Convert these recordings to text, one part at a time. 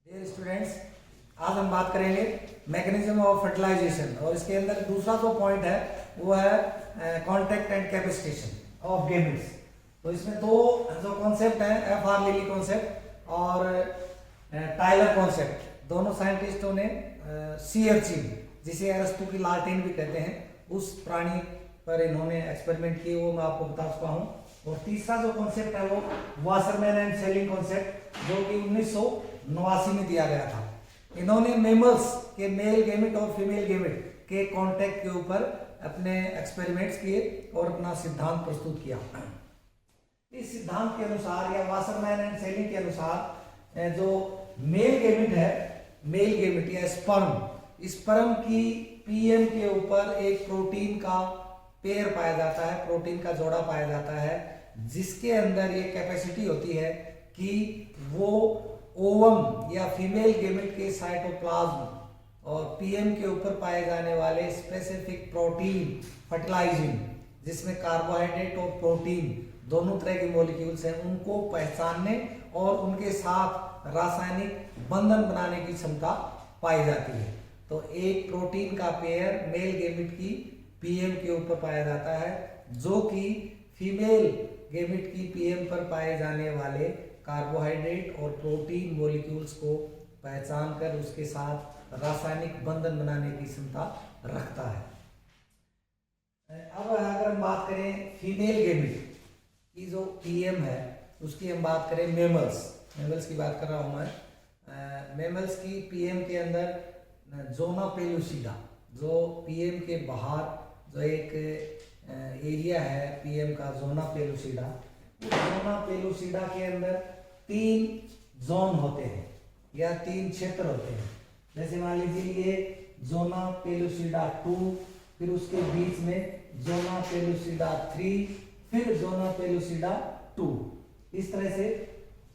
Dear students, आज हम बात करेंगे मैकेनिज्म ऑफ फर्टिलाइजेशन और इसके अंदर दूसरा जो पॉइंट है वो है contact and capacitation of gametes. तो इसमें दो जो कॉन्सेप्ट हैं, एफ आर लिली कॉन्सेप्ट और टाइलर कॉन्सेप्ट, दोनों साइंटिस्टों ने सी अर्चिन, जिसे अरस्तु की लालटेन भी कहते हैं, उस प्राणी पर इन्होंने एक्सपेरिमेंट किए, वो मैं आपको बता चुका हूँ। और तीसरा जो कॉन्सेप्ट है वो वासरमैन एंड सेलिंग कॉन्सेप्ट, जो कि 1989 में दिया गया था। इन्होंने मेमल्स के मेल गेमेट और फीमेल गेमेट के कांटेक्ट के ऊपर अपने एक्सपेरिमेंट्स किए और अपना सिद्धांत प्रस्तुत किया। इस सिद्धांत के अनुसार या वासरमैन एंड सेलिंग के अनुसार जो मेल गेमेट है, मेल गेमेट या स्पर्म की पीएम के ऊपर एक प्रोटीन का पेयर पाया जाता है, प्रोटीन का जोड़ा पाया जाता है, जिसके अंदर ये कैपेसिटी होती है कि वो ओवम या फीमेल गेमेट के साइटोप्लाज्म और पीएम के ऊपर पाए जाने वाले स्पेसिफिक प्रोटीन फर्टिलाइजिंग, जिसमें कार्बोहाइड्रेट और प्रोटीन दोनों तरह के मॉलिक्यूल्स हैं, उनको पहचानने और उनके साथ रासायनिक बंधन बनाने की क्षमता पाई जाती है। तो एक प्रोटीन का पेयर मेल गेमेट की पीएम के ऊपर पाया जाता है, जो कि फीमेल गेमेट की पीएम पर पाए जाने वाले कार्बोहाइड्रेट और प्रोटीन मॉलिक्यूल्स को पहचान कर उसके साथ रासायनिक बंधन बनाने की क्षमता रखता है। अब अगर हम बात करें फीमेल गेमेट की जो पीएम है, उसकी हम बात करें मेमल्स की बात कर रहा हूं मैं। मेमल्स की पीएम के अंदर जोना पेलुसिडा, जो पीएम के बाहर जो एक एरिया है पीएम का, जोना पेलुसिडा, उस जोना पेलुसिडा के अंदर 3 जोन होते हैं या 3 क्षेत्र होते हैं। जैसे मान लीजिए ये जोना पेलुसिडा 2, फिर उसके बीच में जोना पेलुसिडा 3, फिर जोना पेलुसिडा 2। इस तरह से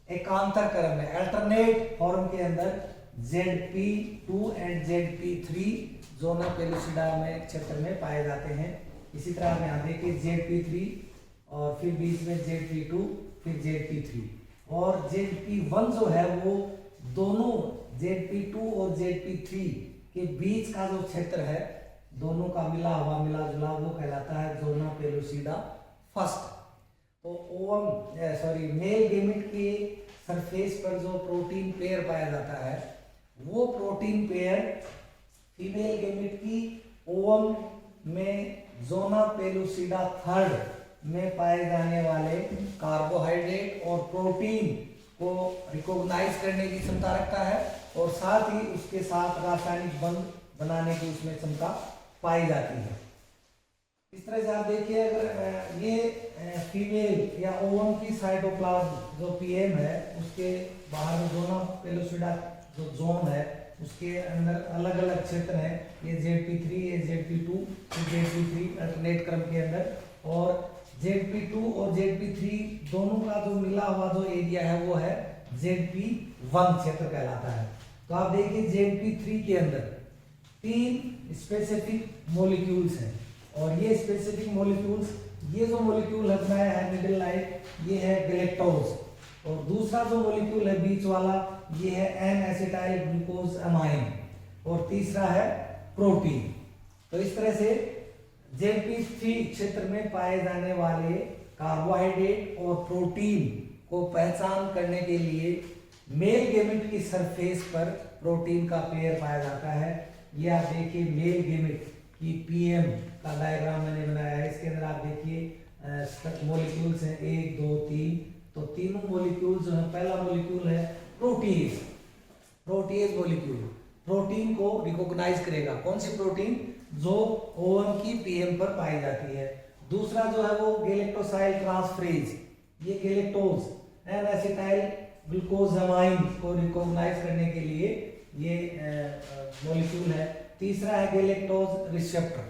एकांतर क्रम में अल्टरनेट फॉर्म के अंदर ZP2 and ZP3 zona pellucida में क्षेत्र में पाए जाते हैं। इसी तरह हम यहाँ देखिए ZP3 और फिर बीच में ZP2, फिर ZP3 और ZP1 जो है वो दोनों ZP2 और ZP3 के बीच का जो क्षेत्र है, दोनों का मिला जुला वो कहलाता है जोना पेलुसिडा फर्स्ट। तो मेल गेमेट के सरफेस पर जो प्रोटीन पेयर पाया जाता है, वो प्रोटीन पेयर फीमेल गेमेट की ओवम में जोना पेलुसिडा थर्ड में पाए जाने वाले कार्बोहाइड्रेट और प्रोटीन को रिकॉग्नाइज करने की क्षमता रखता है और साथ ही उसके साथ रासायनिक बंध बनाने की उसमें क्षमता पाई जाती है। इस तरह से आप देखिए, अगर ये फीमेल या ओवम की साइटोप्लाज्म जो पीएम है, उसके बाहर में जोना पेलुसिडा जो जोन है, उसके अंदर अलग अलग क्षेत्र हैं। ये ZP3, ये ZP2, ZP3 अल्टरनेट क्रम के अंदर, और ZP2 और ZP3 दोनों का जो मिला हुआ जो एरिया है वो है ZP1 क्षेत्र कहलाता है। तो आप देखिए ZP3 के अंदर 3 स्पेसिफिक मॉलिक्यूल्स हैं, और ये स्पेसिफिक मॉलिक्यूल्स, ये जो मॉलिक्यूल है बनाया है मिडिल लाइट, ये है गैलेक्टोज, और दूसरा जो मॉलिक्यूल है बीच वाला, ये है एन एसिटाइल ग्लूकोज अमाइन, और तीसरा है प्रोटीन। तो इस तरह से ZP3 क्षेत्र में पाए जाने वाले कार्बोहाइड्रेट और प्रोटीन को पहचान करने के लिए मेल गेमेट की सरफेस पर प्रोटीन का पेयर पाया जाता है। ये आप देखिए मेल गेमेट की पीएम का डायग्राम मैंने बनाया है। इसके अंदर आप देखिए मॉलिक्यूल्स हैं 1, 2, 3। तो तीनों मॉलिक्यूल जो है, पहला मॉलिक्यूल है प्रोटीएज मॉलिक्यूल, प्रोटीन को रिकॉग्नाइज करेगा। कौन सी प्रोटीन? जो ओवम की पीएम पर पाई जाती है। दूसरा जो है वो गैलेक्टोसाइल ट्रांसफरेज, ये galactose N acetyl glucosamine को रिकॉग्नाइज करने के लिए ये मॉलिक्यूल है। तीसरा है गैलेक्टोज रिसेप्टर।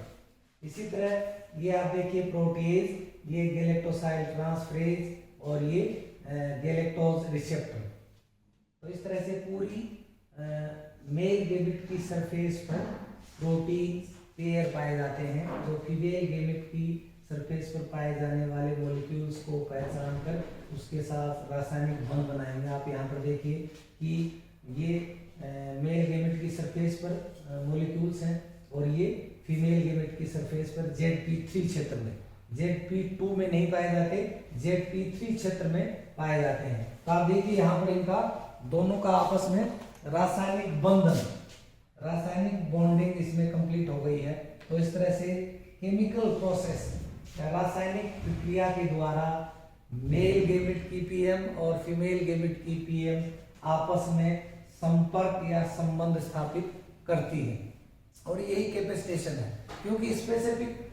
इसी तरह ये आप देखिए प्रोटीएज, ये गैलेक्टोसाइल ट्रांसफरेज और ये गैलेक्टोज रिसेप्टर। तो इस तरह से पूरी मेल गेमेट की सरफेस पर प्रोटीन पेयर पाए जाते हैं, जो फीमेल गेमेट की सरफेस पर पाए जाने वाले मॉलिक्यूल्स को पहचान कर उसके साथ रासायनिक बंध बनाएंगे। आप यहाँ पर देखिए कि ये सरफेस पर मॉलिक्यूल्स हैं और ये फीमेल गैमेट की सरफेस पर ZP3 क्षेत्र में, ZP2 में नहीं पाए जाते, ZP3 क्षेत्र में पाए जाते हैं। तो आप देखिए यहाँ पर इनका दोनों का आपस में रासायनिक बंधन, रासायनिक बॉन्डिंग इसमें कंप्लीट हो गई है। तो इस तरह से केमिकल प्रोसेस, रासायनिक प्रक्रिया के द्वारा मेल गैमेट की पीएम और फीमेल गैमेट की पीएम आपस में संपर्क या संबंध स्थापित करती है और यही कैपेसिटेशन है। क्योंकि स्पेसिफिक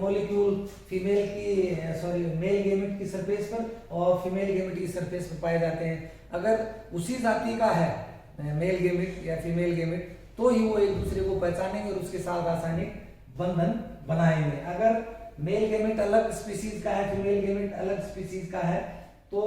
मॉलिक्यूल फीमेल की मेल गैमेट की सरफेस पर और फीमेल गैमेट की सरफेस पर पाए जाते हैं। अगर उसी जाति का है मेल गैमेट या फीमेल गैमेट तो ही वो एक दूसरे को पहचानेंगे और उसके साथ रासायनिक बंधन बनाएंगे। अगर मेल गैमेट अलग स्पीसीज का है, फीमेल गैमेट अलग स्पीसीज का है, तो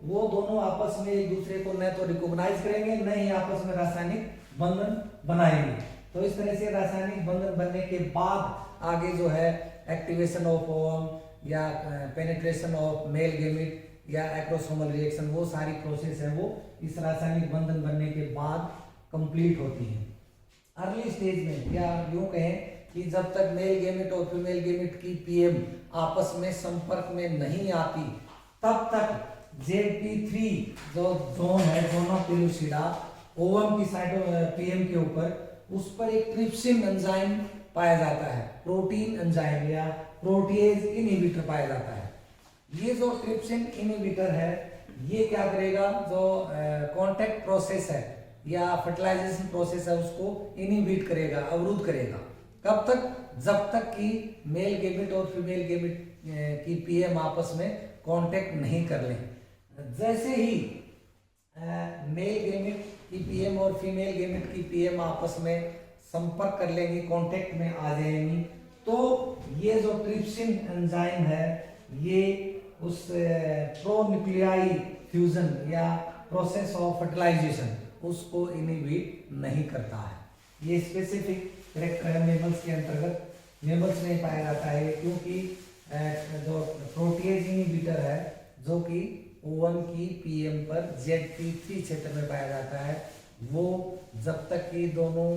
वो दोनों आपस में एक दूसरे को न तो रिकॉग्नाइज करेंगे न ही आपस में रासायनिक बंधन बनाएंगे। तो इस तरह से रासायनिक बंधन बनने के बाद आगे जो है एक्टिवेशन ऑफ ओवम या पेनिट्रेशन ऑफ मेल गैमेट या एक्रोसोमल रिएक्शन, वो सारी प्रोसेस है वो इस रासायनिक बंधन बनने के बाद कंप्लीट होती है। अर्ली स्टेज में या यूं कहें कि जब तक मेल गैमेट और फीमेल गैमेट की पीएम आपस में संपर्क में नहीं आती तब तक ZP3 जो जोन है, जोना पेलुसिडा, ओवम की साइड पीएम के ऊपर उस पर एक ट्रिप्सिन एंजाइम पाया जाता है, प्रोटीन एंजाइम या प्रोटीएज इनहिबिटर पाया जाता है। ये जो ट्रिप्सिन इनहिबिटर है ये क्या करेगा, जो कांटेक्ट प्रोसेस है या फर्टिलाइजेशन प्रोसेस है उसको इनहिबिट करेगा, अवरुद्ध करेगा। कब तक, जब तक कि मेल गैमेट और फीमेल गैमेट की पीएम आपस में कांटेक्ट नहीं कर लें। जैसे ही मेल गैमेट की पीएम और फीमेल गैमेट की पीएम आपस में संपर्क कर लेंगी, कांटेक्ट में आ जाएंगी, तो ये जो ट्रिप्सिन एंजाइम है ये उस प्रोन्यूक्लियाई फ्यूजन या प्रोसेस ऑफ फर्टिलाइजेशन उसको इनहिबिट नहीं करता है। ये स्पेसिफिक कैरेक्टर है मेमल्स के अंतर्गत, मेमल्स में पाया जाता है क्योंकि जो प्रोटीएज इनहिबिटर है जो कि ओवम की पीएम पर ZP3 क्षेत्र में पाया जाता है, वो जब तक कि दोनों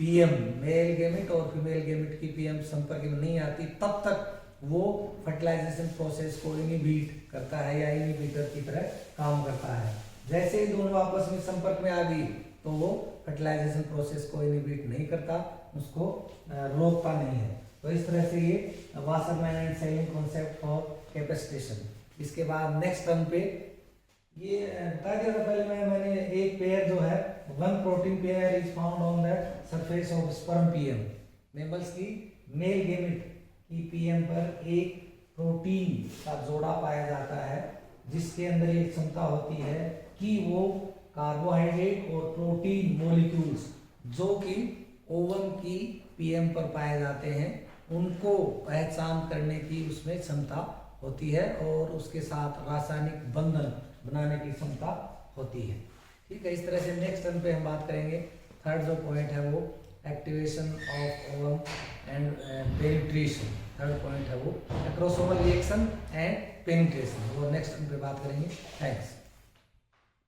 पीएम मेल गैमेट और फीमेल गैमेट की पीएम संपर्क में नहीं आती तब तक वो फर्टिलाइजेशन प्रोसेस को इनहिबिट करता है या इनहिबिटर की तरह काम करता है। जैसे ही दोनों आपस में संपर्क में आ गई तो वो फर्टिलाइजेशन प्रोसेस को इनहिबिट नहीं करता, उसको रोकता नहीं है। तो इस तरह से ये Wassermann and selling concept for capacitation. इसके बाद नेक्स्ट टर्म पे ये बता दिया था पहले मैंने एक पेयर जो है, one protein pair is found on the surface of sperm PM. Mammals की मेल गैमेट की पीएम पर एक प्रोटीन का जोड़ा पाया जाता है जिसके अंदर एक क्षमता होती है कि वो कार्बोहाइड्रेट और प्रोटीन मॉलिक्यूल्स जो कि ओवम की पीएम पर पाए जाते हैं उनको पहचान करने की उसमें क्षमता होती है और उसके साथ रासायनिक बंधन बनाने की क्षमता होती है। ठीक है, इस तरह से नेक्स्ट टर्म पे हम बात करेंगे। थर्ड जो पॉइंट है वो activation of ovum and penetration. Third point है वो एक्रोसोमल रिएक्शन एंड पेनिट्रेशन, वो नेक्स्ट टर्म पे बात करेंगे। थैंक्स।